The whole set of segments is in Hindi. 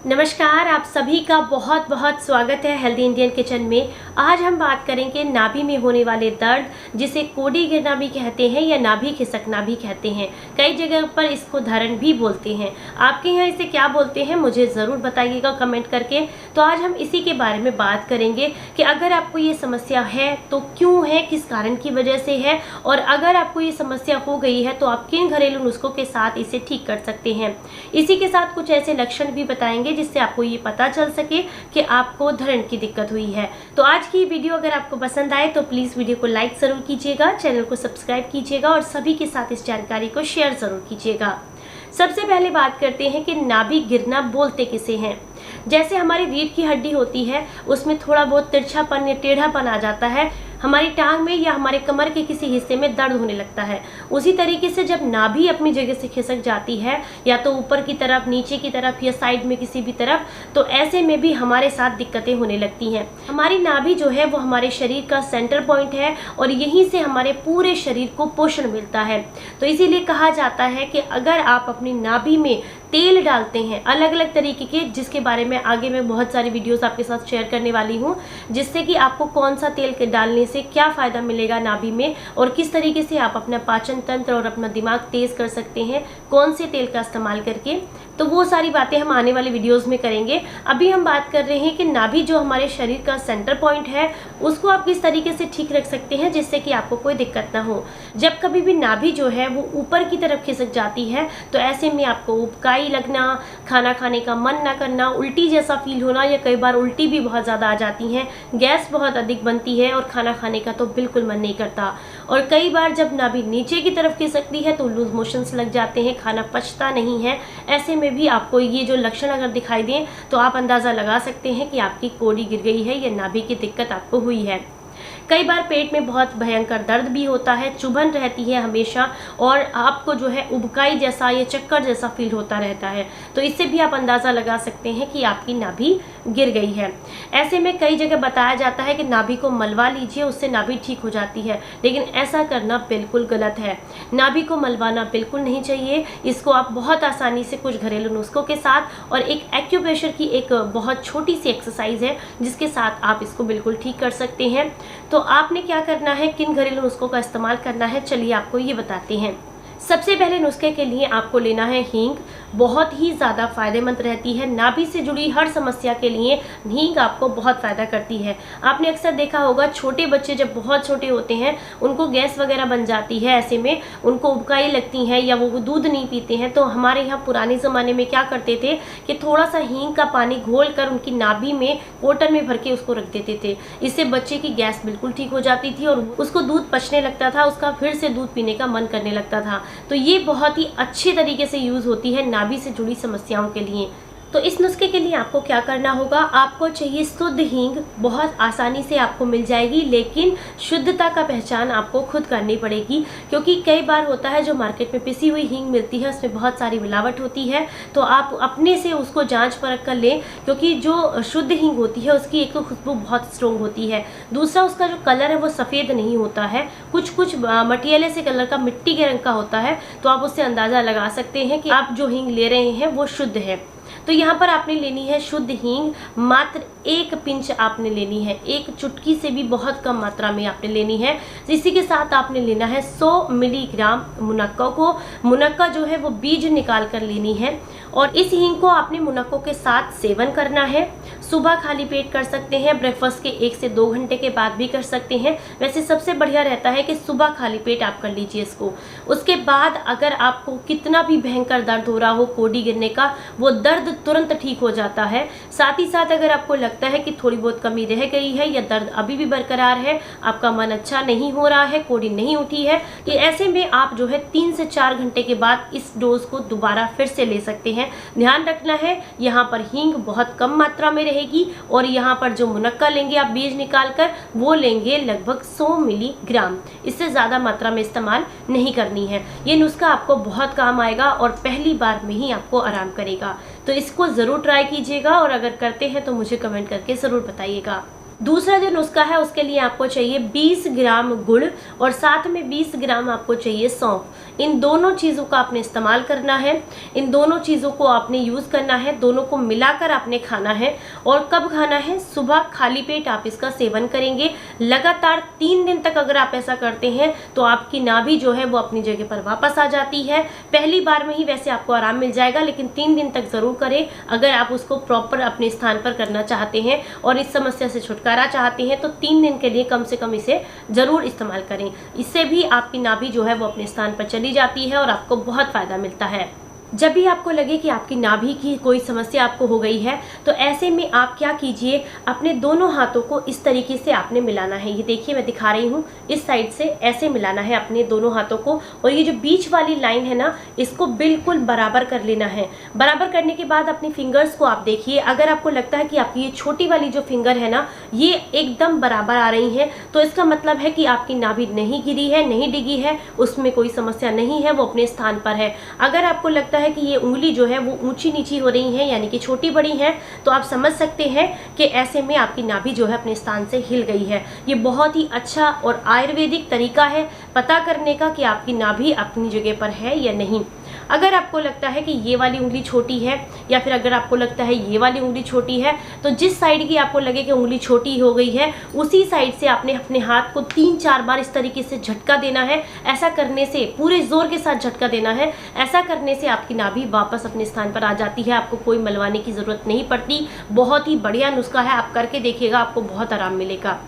नमस्कार, आप सभी का बहुत बहुत स्वागत है हेल्दी इंडियन किचन में। आज हम बात करेंगे नाभि में होने वाले दर्द, जिसे कोडी गिरना भी कहते हैं या नाभि खिसकना भी कहते हैं। कई जगह पर इसको धरण भी बोलते हैं। आपके यहाँ इसे क्या बोलते हैं मुझे ज़रूर बताइएगा कमेंट करके। तो आज हम इसी के बारे में बात करेंगे कि अगर आपको ये समस्या है तो क्यों है, किस कारण की वजह से है, और अगर आपको ये समस्या हो गई है तो आप किन घरेलू नुस्खों के साथ इसे ठीक कर सकते हैं। इसी के साथ कुछ ऐसे लक्षण भी बताएंगे जिससे आपको ये पता चल सके कि आपको धरण की दिक्कत हुई है। तो आज की वीडियो अगर आपको पसंद आए तो प्लीज़ वीडियो को लाइक ज़रूर कीजिएगा, चैनल को सब्सक्राइब कीजिएगा और सभी के साथ इस जानकारी को शेयर ज़रूर कीजिएगा। सबसे पहले बात करते हैं कि नाभि गिरना बोलते किसे हैं। जैसे हमारी रीढ़ की हड्डी होती है, उसमें थोड़ा बहुत तिरछापन या टेढ़ापन आ जाता है, हमारी टांग में या हमारे कमर के किसी हिस्से में दर्द होने लगता है। उसी तरीके से जब नाभि अपनी जगह से खिसक जाती है, या तो ऊपर की तरफ, नीचे की तरफ या साइड में किसी भी तरफ, तो ऐसे में भी हमारे साथ दिक्कतें होने लगती हैं। हमारी नाभि जो है वो हमारे शरीर का सेंटर पॉइंट है और यहीं से हमारे पूरे शरीर को पोषण मिलता है। तो इसीलिए कहा जाता है कि अगर आप अपनी नाभि में तेल डालते हैं अलग अलग तरीके के, जिसके बारे में आगे मैं बहुत सारी वीडियोस आपके साथ शेयर करने वाली हूँ, जिससे कि आपको कौन सा तेल डालने से क्या फ़ायदा मिलेगा नाभि में और किस तरीके से आप अपना पाचन तंत्र और अपना दिमाग तेज कर सकते हैं कौन से तेल का इस्तेमाल करके। तो वो सारी बातें हम आने वाली वीडियोस में करेंगे। अभी हम बात कर रहे हैं कि नाभि जो हमारे शरीर का सेंटर पॉइंट है, उसको आप किस तरीके से ठीक रख सकते हैं जिससे कि आपको कोई दिक्कत ना हो। जब कभी भी नाभि जो है वो ऊपर की तरफ खिसक जाती है तो ऐसे में आपको उबकाई लगना, खाना खाने का मन ना करना, उल्टी जैसा फील होना, या कई बार उल्टी भी बहुत ज़्यादा आ जाती है, गैस बहुत अधिक बनती है और खाना खाने का तो बिल्कुल मन नहीं करता। और कई बार जब नाभि नीचे की तरफ खिसकती है तो लूज मोशंस लग जाते हैं, खाना पचता नहीं है। ऐसे में भी आपको ये जो लक्षण अगर दिखाई दें तो आप अंदाज़ा लगा सकते हैं कि आपकी कोडी गिर गई है या नाभि की दिक्कत आपको हुई है। कई बार पेट में बहुत भयंकर दर्द भी होता है, चुभन रहती है हमेशा, और आपको जो है उबकाई जैसा या चक्कर जैसा फील होता रहता है। तो इससे भी आप अंदाज़ा लगा सकते हैं कि आपकी नाभि गिर गई है। ऐसे में कई जगह बताया जाता है कि नाभि को मलवा लीजिए, उससे नाभि ठीक हो जाती है, लेकिन ऐसा करना बिल्कुल गलत है। नाभि को मलवाना बिल्कुल नहीं चाहिए। इसको आप बहुत आसानी से कुछ घरेलू नुस्खों के साथ और एक एक्यूप्रेशर की एक बहुत छोटी सी एक्सरसाइज है जिसके साथ आप इसको बिल्कुल ठीक कर सकते हैं। तो आपने क्या करना है, किन घरेलू नुस्खों का इस्तेमाल करना है, चलिए आपको ये बताते हैं। सबसे पहले नुस्खे के लिए आपको लेना है हींग। बहुत ही ज़्यादा फायदेमंद रहती है। नाभि से जुड़ी हर समस्या के लिए हींग आपको बहुत फ़ायदा करती है। आपने अक्सर देखा होगा, छोटे बच्चे जब बहुत छोटे होते हैं उनको गैस वगैरह बन जाती है, ऐसे में उनको उबकाई लगती है या वो दूध नहीं पीते हैं। तो हमारे यहाँ पुराने ज़माने में क्या करते थे कि थोड़ा सा हींग का पानी घोल कर उनकी नाभि में कॉटन में भर के उसको रख देते थे। इससे बच्चे की गैस बिल्कुल ठीक हो जाती थी और उसको दूध पचने लगता था, उसका फिर से दूध पीने का मन करने लगता था। तो ये बहुत ही अच्छे तरीके से यूज़ होती है नाभि से जुड़ी समस्याओं के लिए। तो इस नुस्खे के लिए आपको क्या करना होगा, आपको चाहिए शुद्ध हींग। बहुत आसानी से आपको मिल जाएगी, लेकिन शुद्धता का पहचान आपको खुद करनी पड़ेगी, क्योंकि कई बार होता है जो मार्केट में पिसी हुई हींग मिलती है उसमें बहुत सारी मिलावट होती है। तो आप अपने से उसको जांच परख कर लें, क्योंकि जो शुद्ध हींग होती है उसकी एक तो खुशबू बहुत स्ट्रॉन्ग होती है, दूसरा उसका जो कलर है वो सफ़ेद नहीं होता है, कुछ मटियाले से कलर का, मिट्टी के रंग का होता है। तो आप उससे अंदाज़ा लगा सकते हैं कि आप जो हींग ले रहे हैं वो शुद्ध है। तो यहाँ पर आपने लेनी है शुद्ध हींग, मात्र 1 पिंच आपने लेनी है, 1 चुटकी से भी बहुत कम मात्रा में आपने लेनी है। इसी के साथ आपने लेना है 100 मिलीग्राम मुनक्का को। मुनक्का जो है वो बीज निकाल कर लेनी है, और इस हींग को आपने मुनक्कों के साथ सेवन करना है। सुबह खाली पेट कर सकते हैं, ब्रेकफास्ट के 1 से 2 घंटे के बाद भी कर सकते हैं। वैसे सबसे बढ़िया रहता है कि सुबह खाली पेट आप कर लीजिए इसको। उसके बाद अगर आपको कितना भी भयंकर दर्द हो रहा हो कोडी गिरने का, वो दर्द तुरंत ठीक हो जाता है। साथ ही साथ अगर आपको लगता है कि थोड़ी बहुत कमी रह गई है या दर्द अभी भी बरकरार है, आपका मन अच्छा नहीं हो रहा है, कोडी नहीं उठी है, तो ऐसे में आप जो है 3 से 4 घंटे के बाद इस डोज को दोबारा फिर से ले सकते हैं। ध्यान रखना है, यहाँ पर हींग बहुत कम मात्रा में रहेगी, और यहाँ पर जो मुनक्का लेंगे आप बीज निकाल कर, वो लेंगे लगभग 100 मिलीग्राम। इससे ज़्यादा मात्रा में इस्तेमाल नहीं करनी है। ये नुस्खा आपको बहुत काम आएगा और पहली बार में ही आपको आराम करेगा। तो इसको ज़रूर ट्राई कीजिएगा, और अगर करते हैं तो मुझे कमेंट करके ज़रूर बताइएगा। दूसरा जो नुस्खा है उसके लिए आपको चाहिए 20 ग्राम गुड़ और साथ में 20 ग्राम आपको चाहिए सौंफ। इन दोनों चीज़ों का आपने इस्तेमाल करना है, इन दोनों चीज़ों को आपने यूज़ करना है, दोनों को मिलाकर आपने खाना है। और कब खाना है? सुबह खाली पेट आप इसका सेवन करेंगे। लगातार 3 दिन तक अगर आप ऐसा करते हैं तो आपकी नाभि जो है वो अपनी जगह पर वापस आ जाती है। पहली बार में ही वैसे आपको आराम मिल जाएगा, लेकिन 3 दिन तक ज़रूर करें अगर आप उसको प्रॉपर अपने स्थान पर करना चाहते हैं और इस समस्या से छुटकारा चाहते हैं। तो 3 दिन के लिए कम से कम इसे ज़रूर इस्तेमाल करें। इससे भी आपकी नाभि जो है वो अपने स्थान पर चली जाती है और आपको बहुत फ़ायदा मिलता है। जब भी आपको लगे कि आपकी नाभि की कोई समस्या आपको हो गई है तो ऐसे में आप क्या कीजिए, अपने दोनों हाथों को इस तरीके से आपने मिलाना है। ये देखिए मैं दिखा रही हूँ, इस साइड से ऐसे मिलाना है अपने दोनों हाथों को, और ये जो बीच वाली लाइन है ना, इसको बिल्कुल बराबर कर लेना है। बराबर करने के बाद अपनी फिंगर्स को आप देखिए, अगर आपको लगता है कि आपकी ये छोटी वाली जो फिंगर है ना, ये एकदम बराबर आ रही है, तो इसका मतलब है कि आपकी नाभि नहीं गिरी है, नहीं डिगी है, उसमें कोई समस्या नहीं है, वो अपने स्थान पर है। अगर आपको लगता है कि ये उंगली जो है वो ऊंची नीची हो रही है, यानी कि छोटी बड़ी है, तो आप समझ सकते हैं कि ऐसे में आपकी नाभि जो है अपने स्थान से हिल गई है। ये बहुत ही अच्छा और आयुर्वेदिक तरीका है पता करने का कि आपकी नाभि अपनी जगह पर है या नहीं। अगर आपको लगता है कि ये वाली उंगली छोटी है, या फिर अगर आपको लगता है ये वाली उंगली छोटी है, तो जिस साइड की आपको लगे कि उंगली छोटी हो गई है, उसी साइड से आपने अपने हाथ को 3-4 बार इस तरीके से झटका देना है। ऐसा करने से, पूरे जोर के साथ झटका देना है। ऐसा करने से आपकी नाभि वापस अपने स्थान पर आ जाती है, आपको कोई मलवाने की ज़रूरत नहीं पड़ती। बहुत ही बढ़िया नुस्खा है, आप करके देखिएगा, आपको बहुत आराम मिलेगा।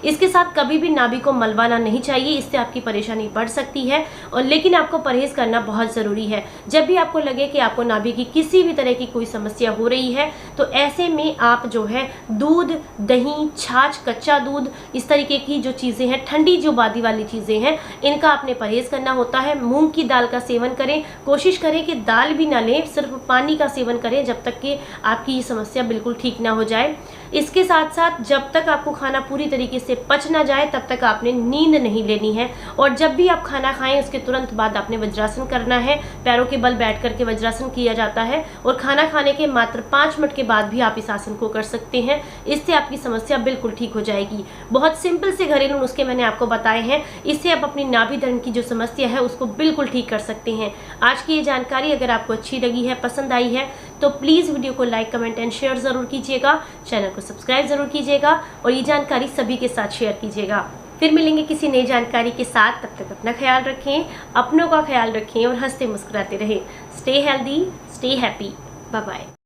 इसके साथ कभी भी नाभि को मलवाना नहीं चाहिए, इससे आपकी परेशानी बढ़ सकती है, और लेकिन आपको परहेज़ करना बहुत ज़रूरी है। जब भी आपको लगे कि आपको नाभि की किसी भी तरह की कोई समस्या हो रही है, तो ऐसे में आप जो है दूध, दही, छाछ, कच्चा दूध, इस तरीके की जो चीज़ें हैं, ठंडी जो बादी वाली चीज़ें हैं, इनका आपने परहेज़ करना होता है। मूंग की दाल का सेवन करें, कोशिश करें कि दाल भी ना लें, सिर्फ पानी का सेवन करें जब तक कि आपकी ये समस्या बिल्कुल ठीक ना हो जाए। इसके साथ साथ जब तक आपको खाना पूरी तरीके से पच ना जाए तब तक आपने नींद नहीं लेनी है, और जब भी आप खाना खाएं उसके तुरंत बाद आपने वज्रासन करना है। पैरों के बल बैठ करके वज्रासन किया जाता है, और खाना खाने के मात्र 5 मिनट के बाद भी आप इस आसन को कर सकते हैं। इससे आपकी समस्या बिल्कुल ठीक हो जाएगी। बहुत सिंपल से घरेलू नुस्खे मैंने आपको बताए हैं, इससे आप अपनी नाभि दर्द की जो समस्या है उसको बिल्कुल ठीक कर सकते हैं। आज की ये जानकारी अगर आपको अच्छी लगी है, पसंद आई है, तो प्लीज़ वीडियो को लाइक, कमेंट एंड शेयर ज़रूर कीजिएगा। चैनल को सब्सक्राइब ज़रूर कीजिएगा, और ये जानकारी सभी के साथ शेयर कीजिएगा। फिर मिलेंगे किसी नई जानकारी के साथ। तब तक अपना ख्याल रखें, अपनों का ख्याल रखें, और हंसते मुस्कुराते रहें। Stay healthy, stay happy. Bye bye.